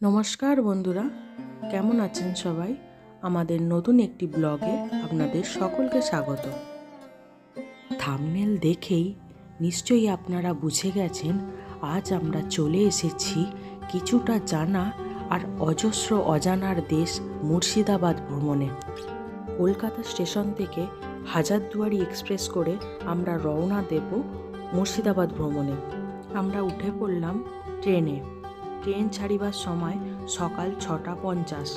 নমস্কার বন্ধুরা, কেমন আছেন সবাই? আমাদের নতুন একটি ব্লগে আপনাদের সকলকে স্বাগত। থাম্বনেল দেখেই নিশ্চয়ই আপনারা বুঝে গেছেন আজ আমরা চলে এসেছি কিছুটা জানা আর অজস্র অজানার দেশ মুর্শিদাবাদ ভ্রমণে। কলকাতা স্টেশন থেকে হাজারদুয়ারি এক্সপ্রেস করে আমরা রওনা দেব মুর্শিদাবাদ ভ্রমণে। আমরা উঠে পড়লাম ট্রেনে। ট্রেন ছাড়িবার সময় সকাল 6:50।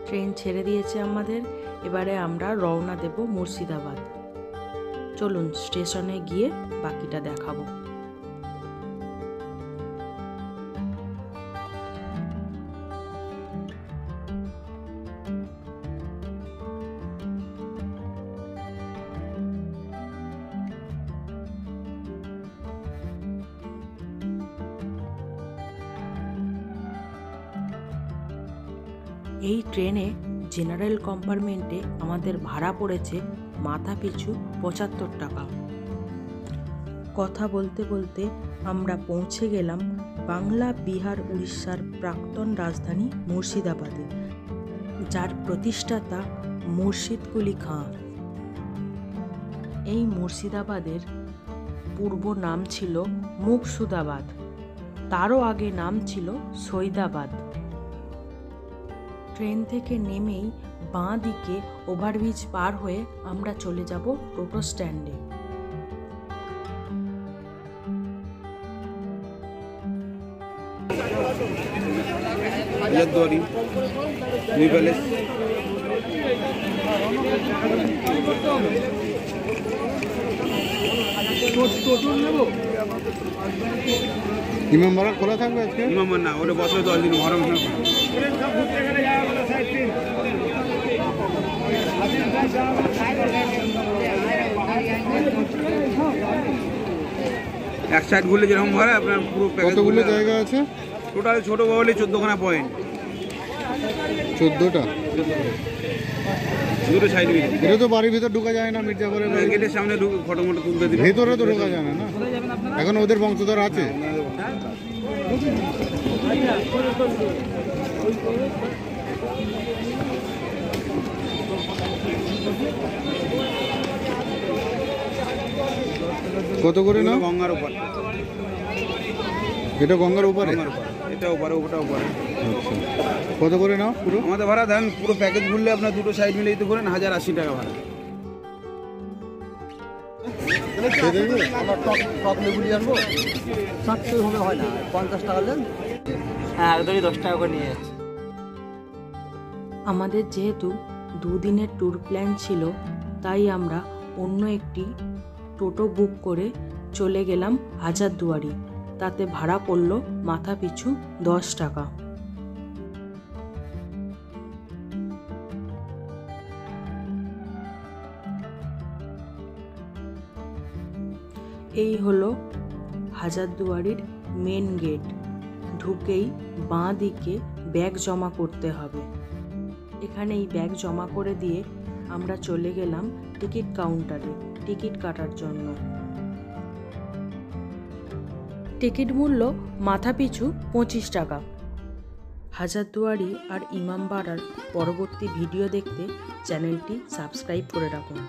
ট্রেন ছেড়ে দিয়েছে আমাদের। এবারে আমরা রওনা দেব মুর্শিদাবাদ। চলুন স্টেশনে গিয়ে বাকিটা দেখাবো। এই ট্রেনে জেনারেল কম্পার্টমেন্টে আমাদের ভাড়া পড়েছে মাথা পিছু 75 টাকা। কথা বলতে বলতে আমরা পৌঁছে গেলাম বাংলা, বিহার, উড়িষ্যার প্রাক্তন রাজধানী মুর্শিদাবাদে, যার প্রতিষ্ঠাতা মুর্শিদ কুলি খাঁ। এই মুর্শিদাবাদের পূর্ব নাম ছিল মুকসুদাবাদ, তারও আগে নাম ছিল সৈদাবাদ। ট্রেন থেকে নেমেই বাঁ দিকে ওভারব্রিজ পার হয়ে আমরা চলে যাব টোটো স্ট্যান্ডে। ইমামবাড়া খোলা থাকবে আজকে? ইমামবাড়া না, ওটা বছরে 10 দিন মহরম না। এক সাইড ঘুরলে যেরকম হয় আপনার পুরো কতগুলো জায়গা আছে টোটাল? ছোট বলে 14খানা পয়েন্ট। 14টা? দুটো সাইড এটা তো বাড়ির ভিতর ঢোকা যায় না। মির্জাপুরের গেটের সামনে ফটো মটো তুলতে দিবে, ভেতরে তো ঢোকা যায় না। না, এখন ওদের বংশধর আছে। কত করে না? গঙ্গার উপর। এটা গঙ্গার উপরে? এটা উপরে, ওটা উপরে। আচ্ছা, কত করে নাও পুরো? আমাদের ভাড়া দেন পুরো প্যাকেজ ঘুরলে আপনার দুটো সাইড মিলে দিতে করেন 1080 টাকা ভাড়া। টক লেবু নিয়ে আসবো, 60 হলে হয় না, 50 টাকা নেন। হ্যাঁ, একদমই 10 টাকা করে নিয়ে যাচ্ছে। আমাদের যেহেতু দুদিনের ট্যুর প্ল্যান ছিল, তাই আমরা অন্য একটি টোটো বুক করে চলে গেলাম হাজারদুয়ারি। তাতে ভাড়া পড়ল মাথা পিছু 10 টাকা। এই হলো হাজারদুয়ারির মেন গেট। ঢুকেই বাঁ দিকে ব্যাগ জমা করতে হবে। এখানেই ব্যাগ জমা করে দিয়ে আমরা চলে গেলাম টিকিট কাউন্টারে টিকিট কাটার জন্য। টিকিট মূল্য মাথা পিছু 25 টাকা। হাজারদুয়ারি আর ইমামবাড়ার পরবর্তী ভিডিও দেখতে চ্যানেলটি সাবস্ক্রাইব করে রাখুন।